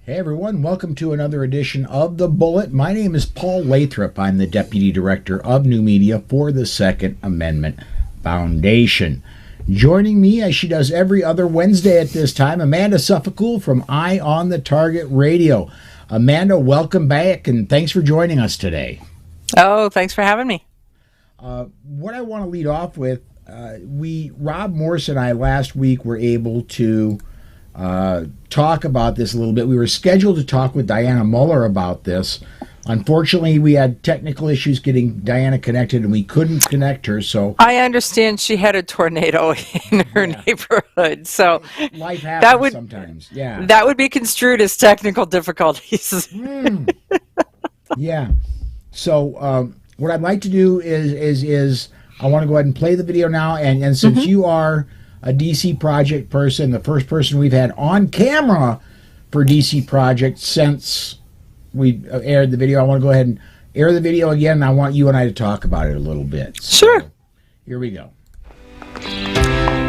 Hey everyone, welcome to another edition of The Bullet. My name is Paul Lathrop. I'm the Deputy Director of New Media for the Second Amendment Foundation. Joining me, as she does every other Wednesday at this time, Amanda Suffecool from Eye on the Target Radio. Amanda, welcome back and thanks for joining us today. Oh, thanks for having me. What I want to lead off with, Rob Morse and I last week were able to talk about this a little bit. We were scheduled to talk with Diana Muller about this. Unfortunately, we had technical issues getting Diana connected, and we couldn't connect her. So I understand she had a tornado in her neighborhood. So life happens sometimes. Yeah, that would be construed as technical difficulties. Yeah. So what I'd like to do is I want to go ahead and play the video now, and since you are a DC Project person, the first person we've had on camera for DC Project since we aired the video, I want to go ahead and air the video again, and I want you and I to talk about it a little bit. Sure. So, here we go.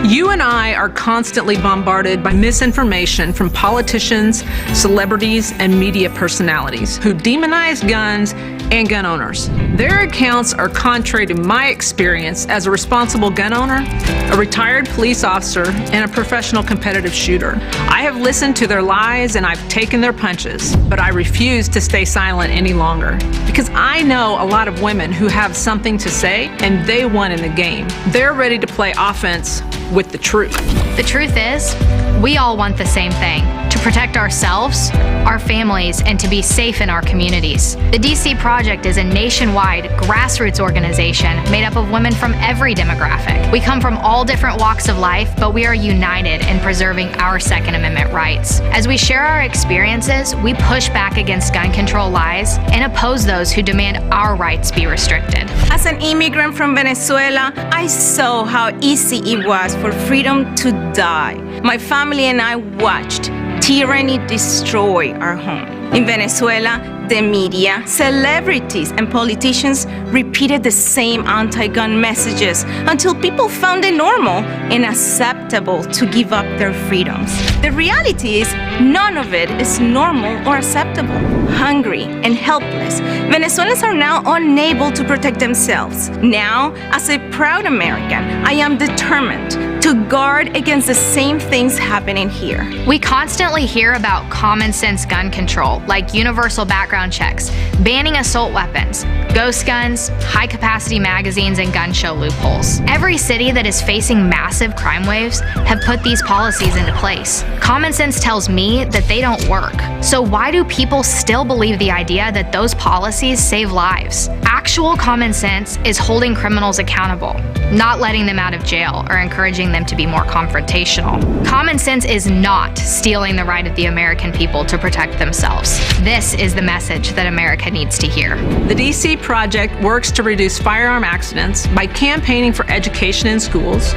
You and I are constantly bombarded by misinformation from politicians, celebrities, and media personalities who demonize guns and gun owners. Their accounts are contrary to my experience as a responsible gun owner, a retired police officer, and a professional competitive shooter. I have listened to their lies and I've taken their punches, but I refuse to stay silent any longer because I know a lot of women who have something to say and they won in the game. They're ready to play offense with the truth. The truth is, we all want the same thing: to protect ourselves, our families, and to be safe in our communities. The DC Project is a nationwide grassroots organization made up of women from every demographic. We come from all different walks of life, but we are united in preserving our Second Amendment rights. As we share our experiences, we push back against gun control lies and oppose those who demand our rights be restricted. As an immigrant from Venezuela, I saw how easy it was for freedom to die. My family and I watched tyranny destroy our home. In Venezuela, the media, celebrities, and politicians repeated the same anti-gun messages until people found it normal and acceptable to give up their freedoms. The reality is, none of it is normal or acceptable. Hungry and helpless, Venezuelans are now unable to protect themselves. Now, as a proud American, I am determined to guard against the same things happening here. We constantly hear about common sense gun control, like universal background checks, banning assault weapons, ghost guns, high-capacity magazines, and gun show loopholes. Every city that is facing massive crime waves have put these policies into place. Common sense tells me that they don't work. So why do people still believe the idea that those policies save lives? Actual common sense is holding criminals accountable, not letting them out of jail or encouraging them to be more confrontational. Common sense is not stealing the right of the American people to protect themselves. This is the message that America needs to hear. The DC Project works to reduce firearm accidents by campaigning for education in schools.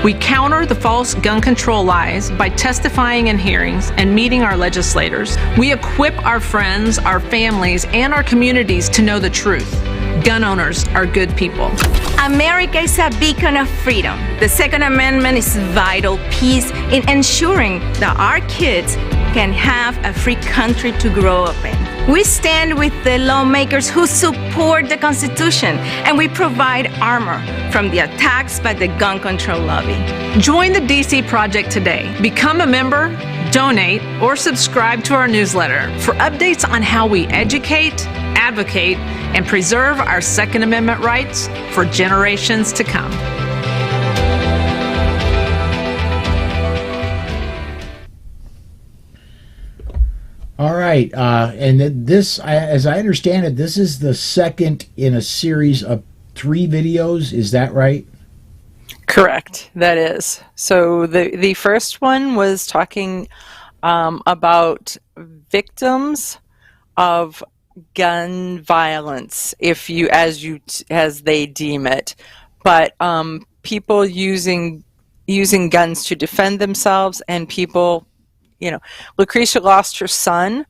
We counter the false gun control lies by testifying in hearings and meeting our legislators. We equip our friends, our families, and our communities to know the truth. Gun owners are good people. America is a beacon of freedom. The Second Amendment is vital piece in ensuring that our kids can have a free country to grow up in. We stand with the lawmakers who support the Constitution, and we provide armor from the attacks by the gun control lobby. Join the DC Project today. Become a member, donate, or subscribe to our newsletter for updates on how we educate, advocate, and preserve our Second Amendment rights for generations to come. All right, and this, as I understand it, this is the second in a series of 3 videos. Is that right? Correct, that is. So the first one was talking about victims of gun violence, as they deem it, but people using guns to defend themselves, and people, Lucretia lost her son,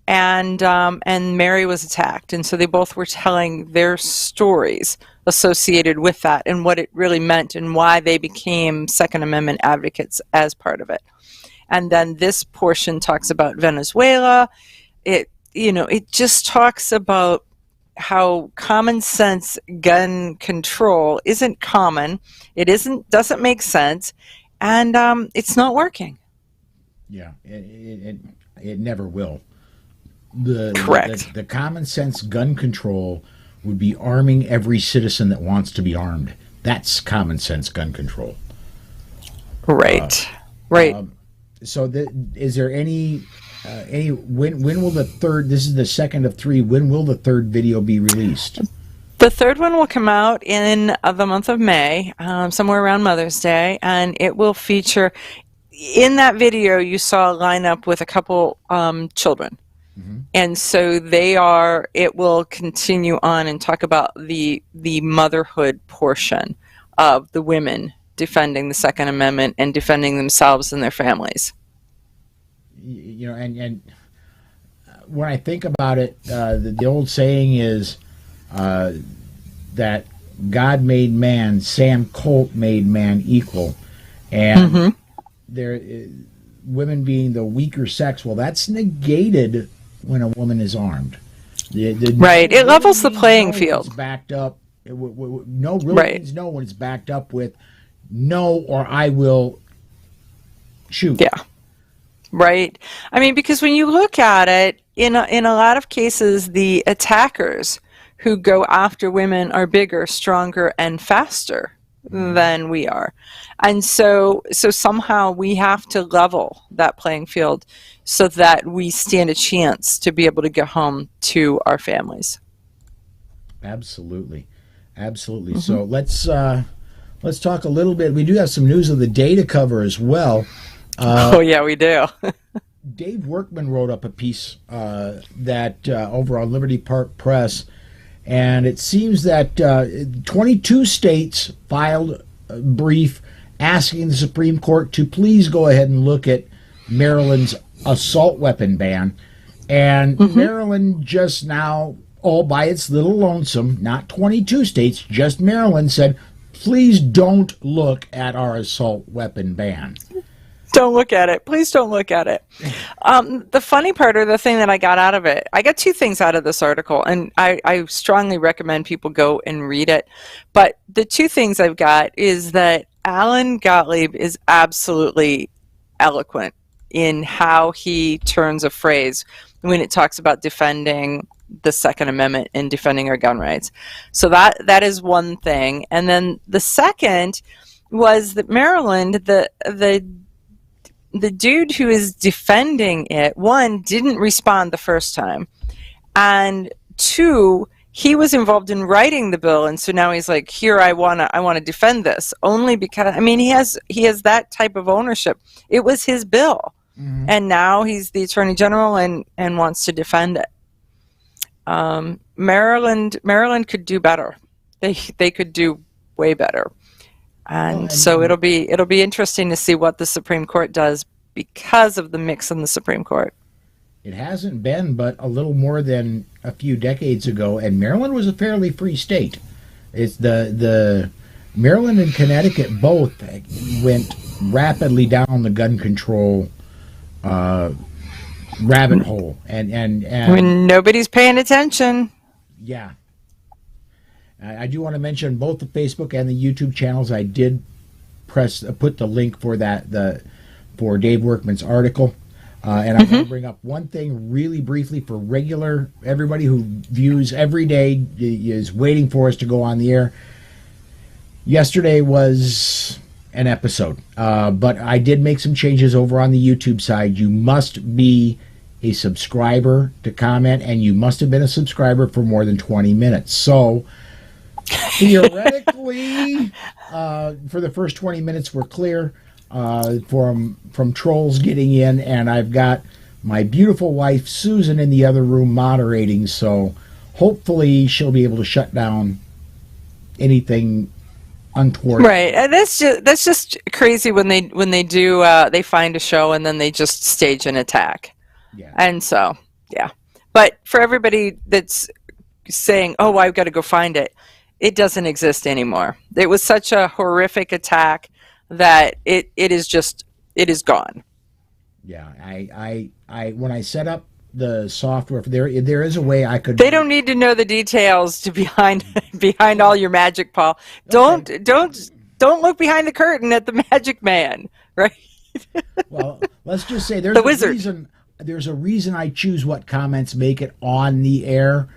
and Mary was attacked, and so they both were telling their stories associated with that and what it really meant and why they became Second Amendment advocates as part of it. And then this portion talks about Venezuela. It just talks about how common sense gun control isn't common. It doesn't make sense, and it's not working. Yeah, it never will. Correct. The common sense gun control would be arming every citizen that wants to be armed. That's common sense gun control. Right. Right. So is there any when will the third, this is the second of 3, when will the third video be released? The third one will come out in the month of May, somewhere around Mother's Day, and it will feature, in that video you saw a lineup with a couple children. Mm-hmm. And so it will continue on and talk about the motherhood portion of the women defending the Second Amendment and defending themselves and their families. And when I think about it, the old saying is that God made man, Sam Colt made man equal, and women being the weaker sex. Well, that's negated when a woman is armed. Right, it levels the playing field. It's backed up. No really means no when it's backed up with no, or I will shoot. Yeah. Right. I mean, because when you look at it, in a lot of cases, the attackers who go after women are bigger, stronger, and faster than we are. And so somehow we have to level that playing field so that we stand a chance to be able to get home to our families. Absolutely. Absolutely. Mm-hmm. So let's talk a little bit. We do have some news of the day to cover as well. Oh, yeah, we do. Dave Workman wrote up a piece that over on Liberty Park Press, and it seems that 22 states filed a brief asking the Supreme Court to please go ahead and look at Maryland's assault weapon ban. And Maryland just now, all by its little lonesome, not 22 states, just Maryland said, please don't look at our assault weapon ban. Don't look at it. Please don't look at it. The funny part, or the thing that I got out of it, I got 2 things out of this article, and I strongly recommend people go and read it. But the 2 things I've got is that Alan Gottlieb is absolutely eloquent in how he turns a phrase when it talks about defending the Second Amendment and defending our gun rights. So that is one thing. And then the second was that Maryland, the dude who is defending it, 1, didn't respond the first time, and 2, he was involved in writing the bill, and so now he's like, here, I want to defend this, only because, I mean, he has that type of ownership. It was his bill, and now he's the Attorney General and wants to defend it. Maryland could do better. They could do way better. And so it'll be interesting to see what the Supreme Court does because of the mix in the Supreme Court. It hasn't been but a little more than a few decades ago, and Maryland was a fairly free state. It's the Maryland and Connecticut both went rapidly down the gun control rabbit hole, and when nobody's paying attention. Yeah. I do want to mention both the Facebook and the YouTube channels. I did put the link for for Dave Workman's article, and I'm going to bring up one thing really briefly for everybody who views every day, is waiting for us to go on the air. Yesterday was an episode, but I did make some changes over on the YouTube side. You must be a subscriber to comment, and you must have been a subscriber for more than 20 minutes. So theoretically, for the first 20 minutes, we're clear from trolls getting in, and I've got my beautiful wife Susan in the other room moderating, so hopefully she'll be able to shut down anything untoward. Right, and that's just crazy when they do they find a show and then they just stage an attack. Yeah. And so but for everybody that's saying, oh, I've got to go find it, it doesn't exist anymore. It was such a horrific attack that it is gone. Yeah, when I set up the software, there is a way I could. They don't need to know the details to behind all your magic, Paul. Okay. Don't look behind the curtain at the magic man, right? Well, let's just say there's The a wizard. reason. There's a reason I choose what comments make it on the air.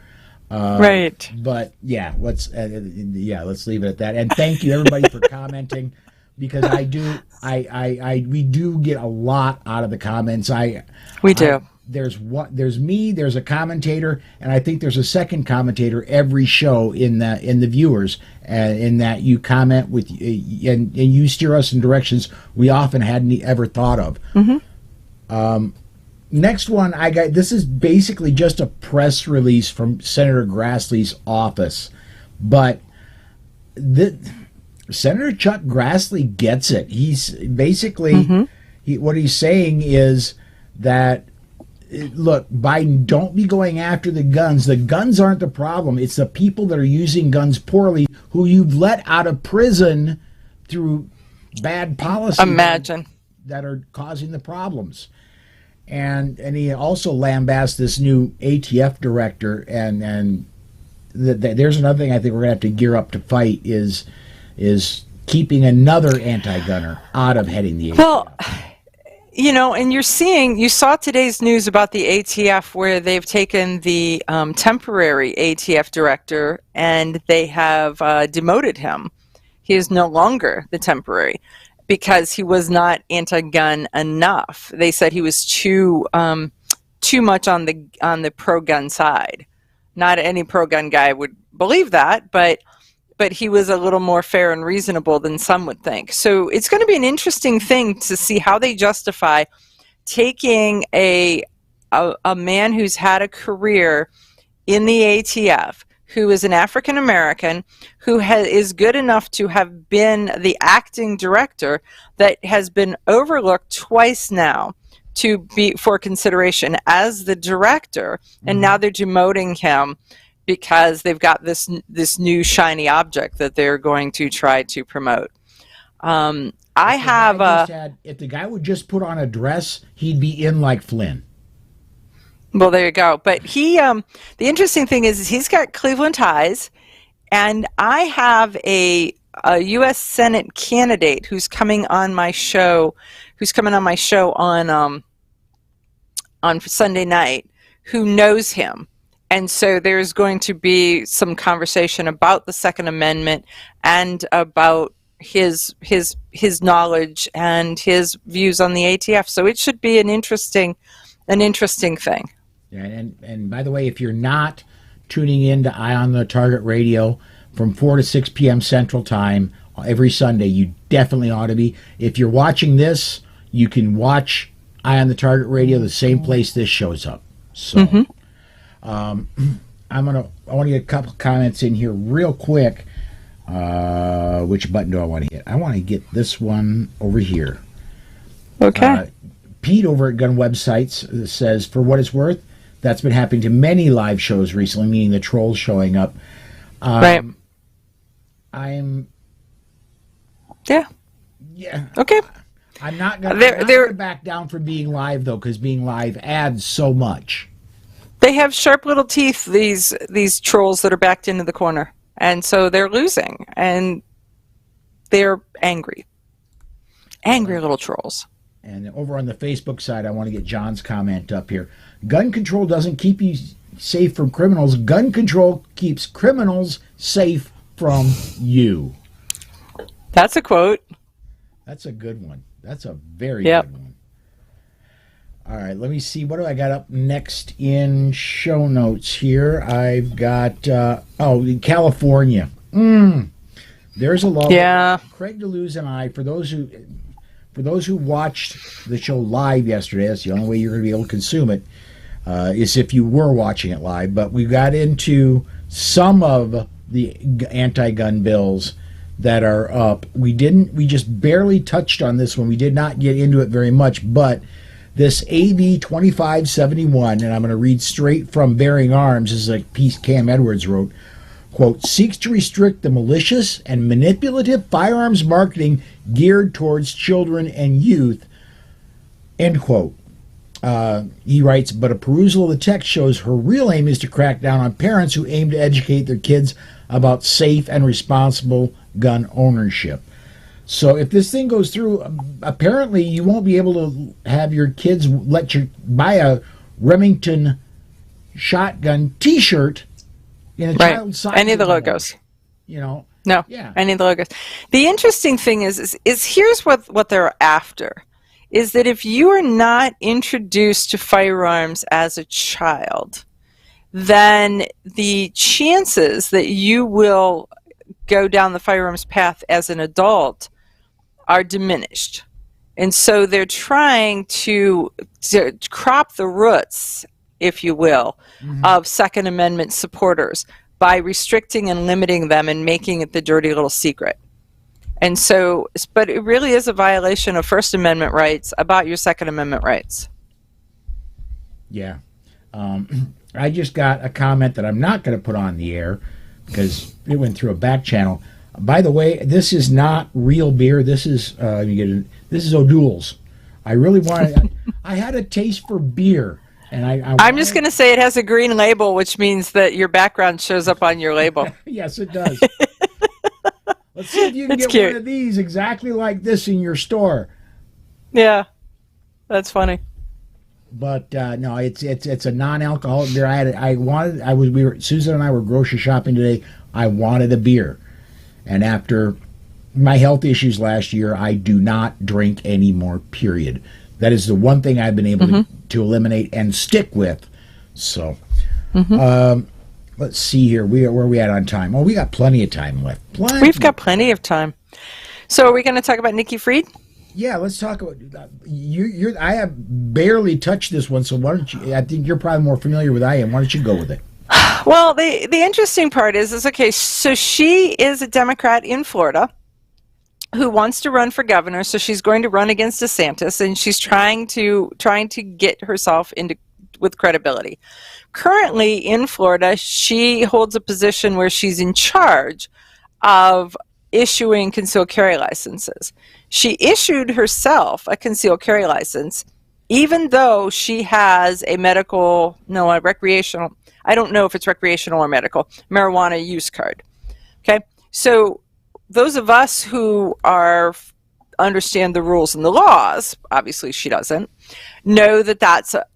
Right. But yeah, let's leave it at that. And thank you everybody for commenting, because we do get a lot out of the comments. We do. There's me, there's a commentator, and I think there's a second commentator every show in the viewers, in that you comment with and you steer us in directions we often hadn't ever thought of. Mm-hmm. Next one I got. This is basically just a press release from Senator Grassley's office, but Senator Chuck Grassley gets it. He's basically what he's saying is that, look, Biden, don't be going after the guns. The guns aren't the problem. It's the people that are using guns poorly, who you've let out of prison through bad policy. Imagine. That are causing the problems. And he also lambasted this new ATF director, and there's another thing I think we're going to have to gear up to fight is keeping another anti-gunner out of heading the ATF. Well, and you saw today's news about the ATF, where they've taken the temporary ATF director and they have demoted him. He is no longer the temporary, because he was not anti-gun enough. They said he was too much on the pro-gun side. Not any pro-gun guy would believe that, but he was a little more fair and reasonable than some would think. So it's going to be an interesting thing to see how they justify taking a man who's had a career in the ATF, who is an African American, who is good enough to have been the acting director, that has been overlooked twice now to be for consideration as the director, and now they're demoting him because they've got this new shiny object that they're going to try to promote. If the guy would just put on a dress, he'd be in like Flynn. Well, there you go. But the interesting thing is he's got Cleveland ties, and I have a U.S. Senate candidate who's coming on my show, on Sunday night, who knows him. And so there's going to be some conversation about the Second Amendment and about his knowledge and his views on the ATF. So it should be an interesting thing. Yeah, and by the way, if you're not tuning in to Eye on the Target Radio from 4 to 6 p.m. Central Time every Sunday, you definitely ought to be. If you're watching this, you can watch Eye on the Target Radio, the same place this shows up. So I want to get a couple comments in here real quick. Which button do I want to hit? I want to get this one over here. Okay. Pete over at Gun Websites says, for what it's worth, that's been happening to many live shows recently, meaning the trolls showing up. Right. Yeah. Okay. I'm not going to back down from being live, though, because being live adds so much. They have sharp little teeth, these trolls that are backed into the corner. And so they're losing, and they're angry. Angry little trolls. And over on the Facebook side, I want to get John's comment up here. Gun control doesn't keep you safe from criminals. Gun control keeps criminals safe from you. That's a quote. That's a good one. That's a very good one. All right, let me see. What do I got up next in show notes here? I've got, California. There's a law. Yeah. Craig DeLuz and I, for those who watched the show live yesterday, that's the only way you're going to be able to consume it, is if you were watching it live. But we got into some of the anti-gun bills that are up. We just barely touched on this one. We did not get into it very much, but this AB 2571, and I'm going to read straight from Bearing Arms, this is a piece Cam Edwards wrote, quote, seeks to restrict the malicious and manipulative firearms marketing geared towards children and youth End quote. He writes, but a perusal of the text shows her real aim is to crack down on parents who aim to educate their kids about safe and responsible gun ownership. So if this thing goes through, apparently you won't be able to have your kids let you buy a Remington shotgun T-shirt in a child size. Any of the logos. You know. No. Yeah. Any of the logos. The interesting thing is here's what they're after. Is that if you are not introduced to firearms as a child, then the chances that you will go down the firearms path as an adult are diminished. And so they're trying to crop the roots, if you will, of Second Amendment supporters by restricting and limiting them and making it the dirty little secret. And so, but it really is a violation of First Amendment rights about your Second Amendment rights. Yeah. I just got a comment that I'm not going to put on the air because it went through a back channel. By the way, this is not real beer. This is this is O'Doul's. I really wanted. I had a taste for beer, and I'm just going to say it has a green label, which means that your background shows up on your label. Yes, it does. Let's see if you can get cute. one of these exactly like this in your store. Yeah, that's funny. But no, it's a non-alcoholic beer. Susan and I were grocery shopping today. I wanted a beer, and after my health issues last year, I do not drink anymore. Period. That is the one thing I've been able to eliminate and stick with. So, let's see here. Where are we at on time? Oh, we got plenty of time left. We've got plenty of time. So, are we going to talk about Nikki Fried? Yeah, let's talk about you. I have barely touched this one, so why don't you? I think you're probably more familiar with I am. Why don't you go with it? Well, the interesting part is okay. So she is a Democrat in Florida who wants to run for governor. So she's going to run against DeSantis, and she's trying to get herself with credibility. Currently in Florida, she holds a position where she's in charge of issuing concealed carry licenses. She issued herself a concealed carry license, even though she has a recreational, I don't know if it's recreational or medical, marijuana use card. Okay, so those of us who understand the rules and the laws, obviously she doesn't, know that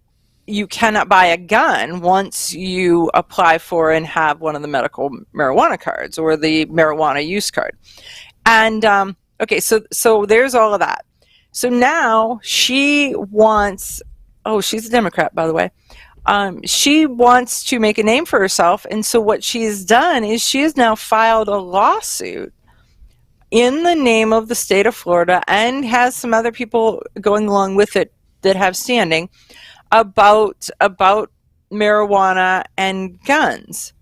you cannot buy a gun once you apply for and have one of the medical marijuana cards or the marijuana use card. And okay, so there's all of that. So now she wants, she's a Democrat, by the way. She wants to make a name for herself. And so what she's done is she has now filed a lawsuit in the name of the state of Florida and has some other people going along with it that have standing about marijuana and guns.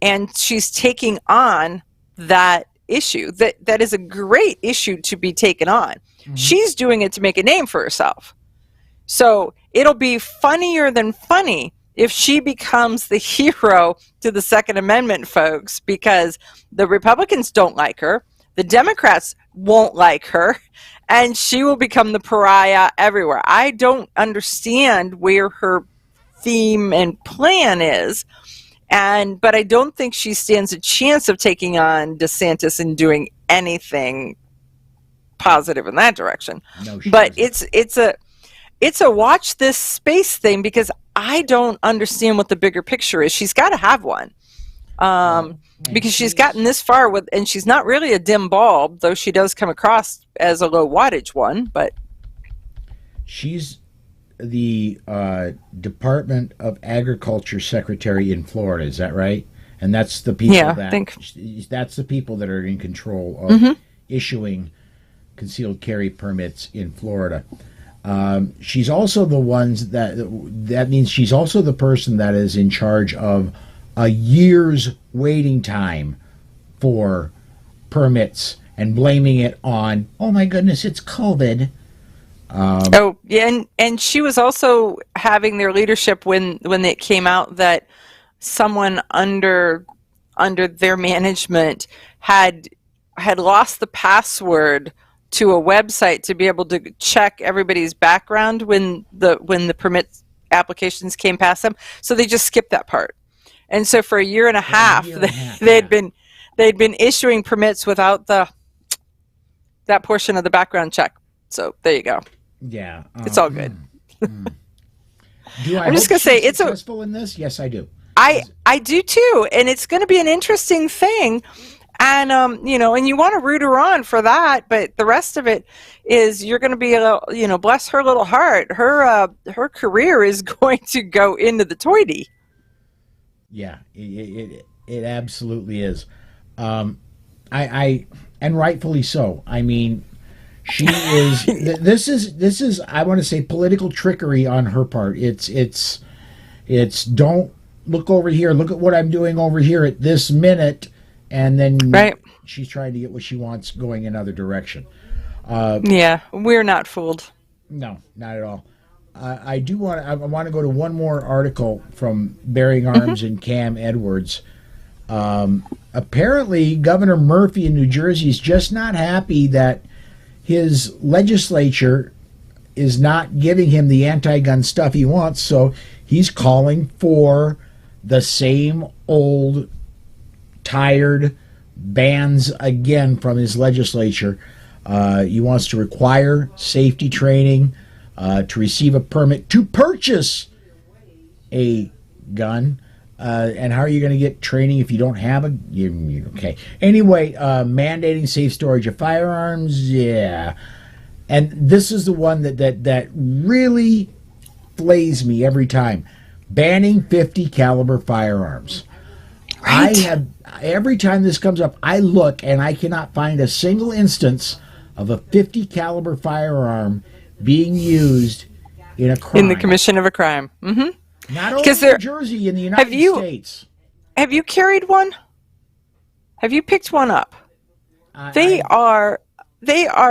And she's taking on that issue. That is a great issue to be taken on. She's doing it to make a name for herself. So it'll be funnier than funny if she becomes the hero to the Second Amendment folks, because the Republicans don't like her, the Democrats won't like her, and she will become the pariah everywhere. I don't understand where her theme and plan is, but I don't think she stands a chance of taking on DeSantis and doing anything positive in that direction. No, but doesn't. It's a watch this space thing, because I don't understand what the bigger picture is. She's got to have one. Because she's gotten this far and she's not really a dim bulb, though she does come across as a low wattage one, but she's the Department of Agriculture Secretary in Florida, is that right? And that's the people that's the people that are in control of issuing concealed carry permits in Florida. She's also the ones that means she's also the person that is in charge of a year's waiting time for permits and blaming it on, oh my goodness, it's COVID. And she was also having their leadership when it came out that someone under their management had lost the password to a website to be able to check everybody's background when the permit applications came past them. So they just skipped that part. And so for a year and a half, they'd been issuing permits without that portion of the background check. So there you go. Yeah, it's all good. I'm just gonna say it's successful in this. Yes, I do. I do too, and it's going to be an interesting thing. And and you want to root her on for that, but the rest of it is you're going to be, bless her little heart. Her career is going to go into the toity. Yeah, it absolutely is. I and rightfully so. I mean, she is. This is. I want to say political trickery on her part. It's don't look over here. Look at what I'm doing over here at this minute. And then she's trying to get what she wants going another direction. Yeah, we're not fooled. No, not at all. I want to go to one more article from Bearing Arms and Cam Edwards. Apparently, Governor Murphy in New Jersey is just not happy that his legislature is not giving him the anti-gun stuff he wants, so he's calling for the same old tired bans again from his legislature. He wants to require safety training to receive a permit to purchase a gun. And how are you going to get training if you don't have a... Okay. Anyway, mandating safe storage of firearms. Yeah. And this is the one that really flays me every time. Banning .50 caliber firearms. Right. Every time this comes up, I look and I cannot find a single instance of a .50 caliber firearm being used in a crime. In the commission of a crime. Mm-hmm. Not only in New Jersey, in the United States. Have you carried one? Have you picked one up? They are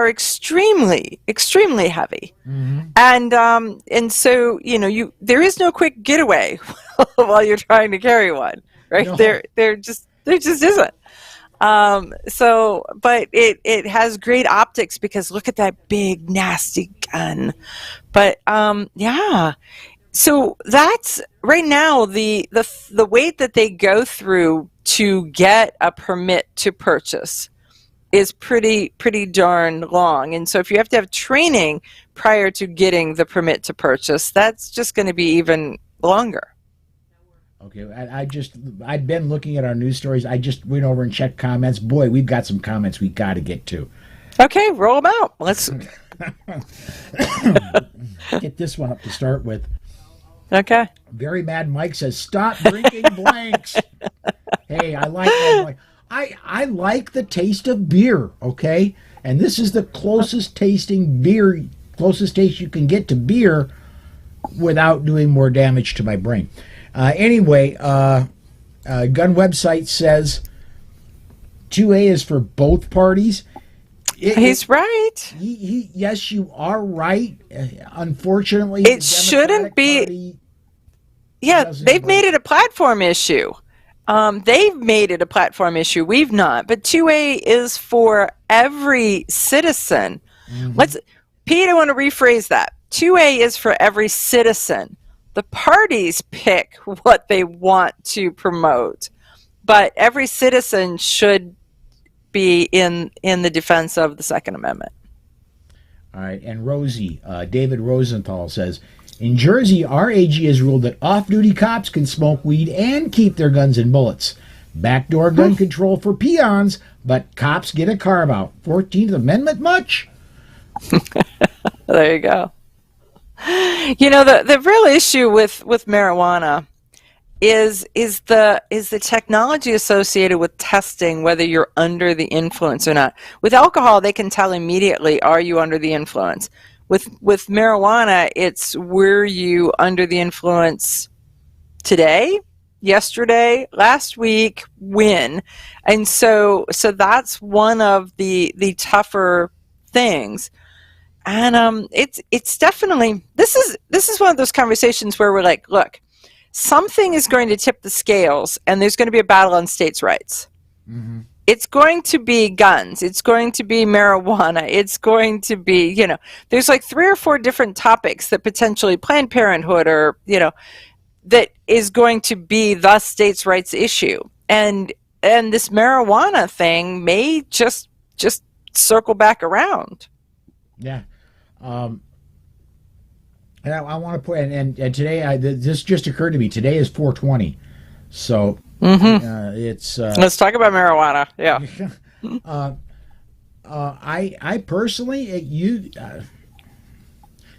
extremely, extremely heavy. Mm-hmm. And so, there is no quick getaway while you're trying to carry one. Right? No. There just isn't. But it has great optics because look at that big nasty gun. But yeah. So that's right now the wait that they go through to get a permit to purchase is pretty darn long. And so if you have to have training prior to getting the permit to purchase, that's just going to be even longer. Okay, I've been looking at our news stories. I just went over and checked comments. Boy, we've got some comments we got to get to. Okay, roll them out. Let's get this one up to start with. Okay. Very Mad Mike says, "Stop drinking blanks." Hey, I like that. I like the taste of beer. Okay, and this is the closest taste you can get to beer without doing more damage to my brain. Anyway, gun website says 2A is for both parties. He's right. Yes, you are right. Unfortunately, it shouldn't be. Yeah, they've made it a platform issue. They've made it a platform issue. We've not. But 2A is for every citizen. Mm-hmm. Pete, I want to rephrase that. 2A is for every citizen. The parties pick what they want to promote, but every citizen should be in the defense of the Second Amendment. All right, and Rosie, David Rosenthal says, in Jersey, our AG has ruled that off-duty cops can smoke weed and keep their guns and bullets. Backdoor gun control for peons, but cops get a carve-out. 14th Amendment much? There you go. The real issue with marijuana is the technology associated with testing whether you're under the influence or not. With alcohol, they can tell immediately, are you under the influence? With marijuana, it's were you under the influence today, yesterday, last week, when? And so that's one of the tougher things. And it's definitely this is one of those conversations where we're like, look, something is going to tip the scales, and there's going to be a battle on states' rights. Mm-hmm. it's going to be guns, it's going to be marijuana, it's going to be, there's like 3 or 4 different topics that potentially Planned Parenthood or, that is going to be the states' rights issue. And this marijuana thing may just circle back around. Yeah. And I want to put, and today, this just occurred to me, today is 420. So it's... Let's talk about marijuana. Yeah. I personally,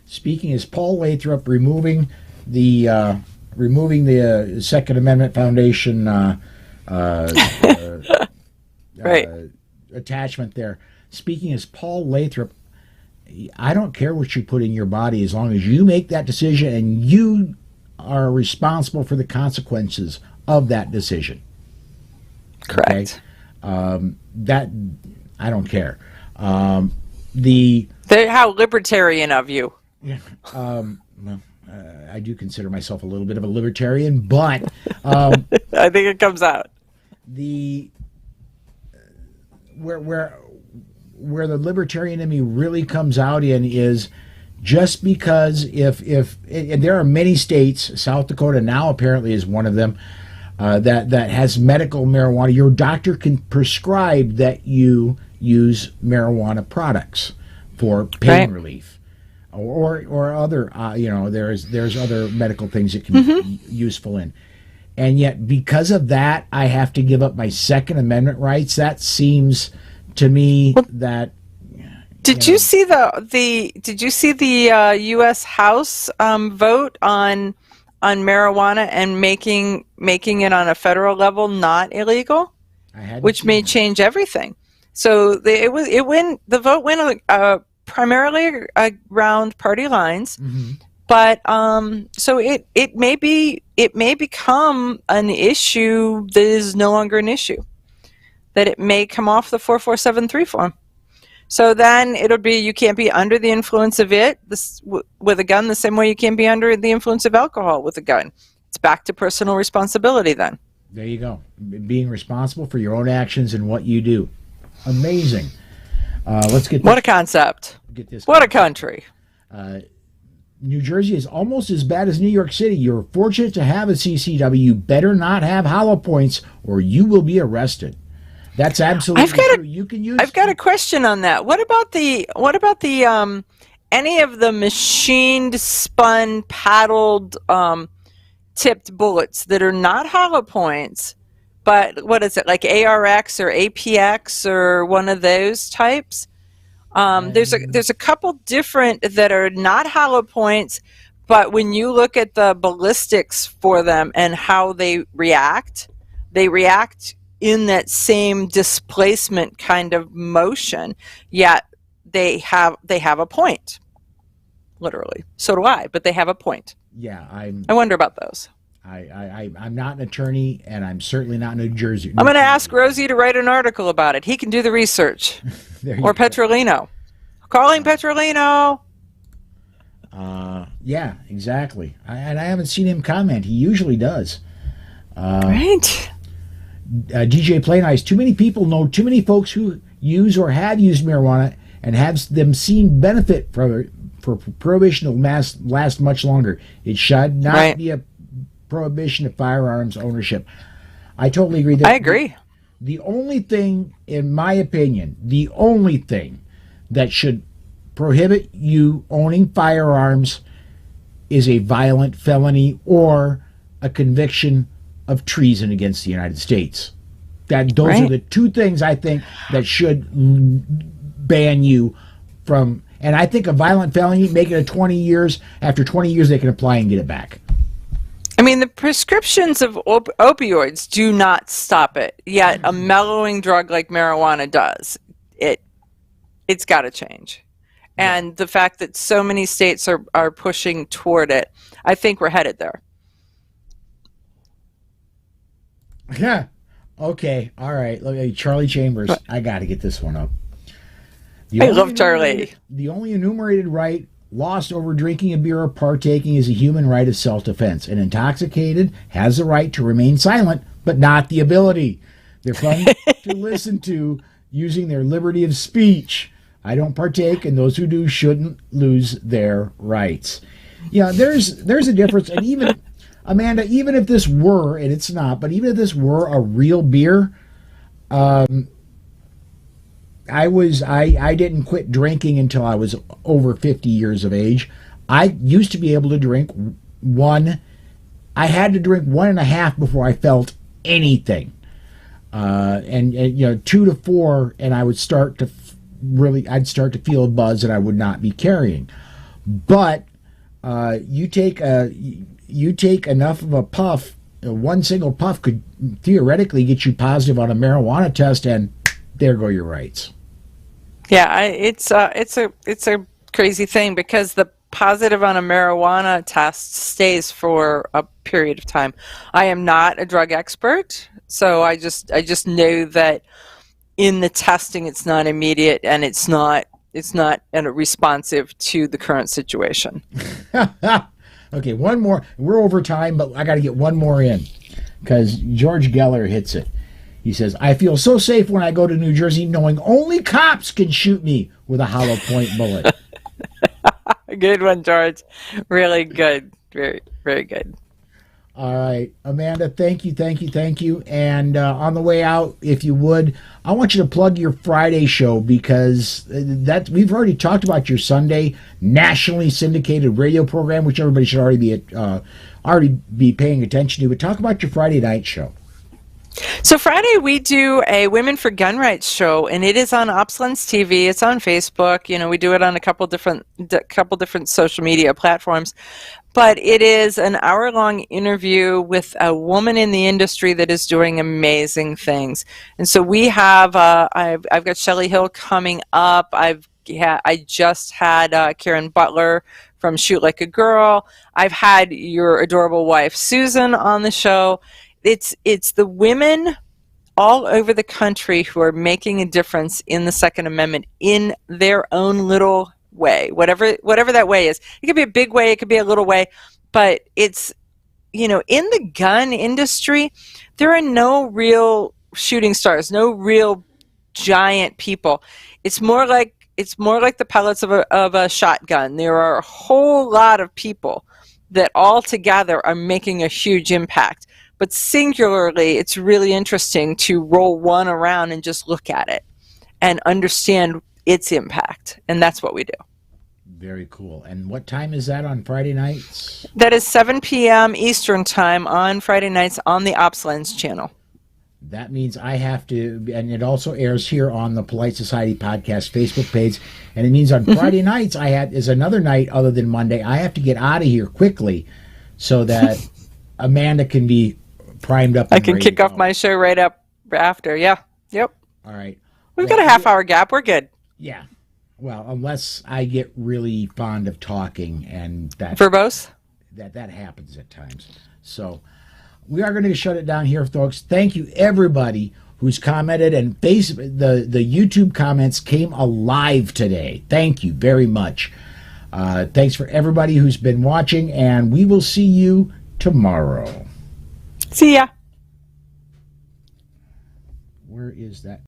speaking as Paul Lathrop, removing the Second Amendment Foundation right. attachment there. Speaking as Paul Lathrop, I don't care what you put in your body as long as you make that decision and you are responsible for the consequences of that decision. Correct. Okay? That I don't care. How libertarian of you. Yeah. I do consider myself a little bit of a libertarian, but I think it comes out. Where the libertarian in me really comes out in is just because if and there are many states, South Dakota now apparently is one of them, that has medical marijuana. Your doctor can prescribe that you use marijuana products for pain relief, or other there's other medical things that can be useful in. And yet, because of that, I have to give up my Second Amendment rights. That seems to me that. Did you see the U.S. House vote on marijuana and making it on a federal level not illegal, which may change everything? So the vote went primarily around party lines. But so it may become an issue that is no longer an issue, that it may come off the 4473 form. So then it'll be, you can't be under the influence of with a gun the same way you can't be under the influence of alcohol with a gun. It's back to personal responsibility then. There you go. Being responsible for your own actions and what you do. Amazing. Let's get this. What a concept. What a country. New Jersey is almost as bad as New York City. You're fortunate to have a CCW. You better not have hollow points or you will be arrested. That's absolutely true. You can use. I've got a question on that. What about the any of the machined, spun, paddled, tipped bullets that are not hollow points, but what is it, like ARX or APX or one of those types? There's a couple different that are not hollow points, but when you look at the ballistics for them and how they react in that same displacement kind of motion, yet they have a point, literally. So do I, but they have a point. Yeah, I wonder about those. I'm not an attorney, and I'm certainly not in New Jersey. I'm going to ask Rosie to write an article about it. He can do the research. Or Petrolino. Calling Petrolino. Yeah, exactly. And I haven't seen him comment. He usually does. Right. DJ Play Nice. Too many people know too many folks who use or have used marijuana and have them seen benefit from it. For prohibition to last much longer. It should not be a prohibition of firearms ownership. I totally agree. I agree. The only thing, in my opinion, the only thing that should prohibit you owning firearms is a violent felony or a conviction of treason against the United States. Those are the two things I think that should ban you from. And I think a violent felony, make it a 20 years. After 20 years, they can apply and get it back. I mean, the prescriptions of opioids do not stop it, yet a mellowing drug like marijuana does. It's got to change. And the fact that so many states are pushing toward it, I think we're headed there. Yeah. Okay. All right. Look at Charlie Chambers. I got to get this one up. I love Charlie. The only enumerated right lost over drinking a beer or partaking is a human right of self-defense. An intoxicated has the right to remain silent, but not the ability. They're fun to listen to using their liberty of speech. I don't partake, and those who do shouldn't lose their rights. Yeah, there's a difference. And even, Amanda, even if this were, and it's not, but even if this were a real beer, I didn't quit drinking until I was over 50 years of age. I used to be able to drink one. I had to drink 1.5 before I felt anything. And 2 to 4, and I would start to I'd start to feel a buzz, and I would not be carrying. But you take enough of a puff. One single puff could theoretically get you positive on a marijuana test, and there go your rights. Yeah, it's a crazy thing because the positive on a marijuana test stays for a period of time. I am not a drug expert, so I just know that in the testing it's not immediate and it's not responsive to the current situation. Okay, one more. We're over time, but I got to get one more in because George Geller hits it. He says, I feel so safe when I go to New Jersey knowing only cops can shoot me with a hollow point bullet. Good one, George. Really good. Very, very good. All right, Amanda, thank you. And on the way out, if you would, I want you to plug your Friday show because we've already talked about your Sunday nationally syndicated radio program, which everybody should already be paying attention to. But talk about your Friday night show. So Friday we do a Women for Gun Rights show, and it is on Opslens TV. It's on Facebook. We do it on a couple different social media platforms. But it is an hour-long interview with a woman in the industry that is doing amazing things. And so we have, I've got Shelley Hill coming up. I just had Karen Butler from Shoot Like a Girl. I've had your adorable wife Susan on the show. It's the women all over the country who are making a difference in the Second Amendment in their own little way, whatever that way is. It could be a big way, it could be a little way, but it's, in the gun industry, there are no real shooting stars, no real giant people. It's more like the pellets of a shotgun. There are a whole lot of people that all together are making a huge impact. But singularly, it's really interesting to roll one around and just look at it and understand its impact. And that's what we do. Very cool. And what time is that on Friday nights? That is 7 p.m. Eastern time on Friday nights on the Opslens channel. That means I have to, and it also airs here on the Polite Society Podcast Facebook page. And it means on Friday nights, is another night other than Monday. I have to get out of here quickly so that Amanda can be primed up. I can kick off my show right up after. Yeah. Yep. All right. We've got a half-hour gap. We're good. Yeah. Well, unless I get really fond of talking, and that verbose, that happens at times. So we are going to shut it down here, folks. Thank you, everybody who's commented, and the YouTube comments came alive today. Thank you very much. Thanks for everybody who's been watching, and we will see you tomorrow. See ya. Where is that?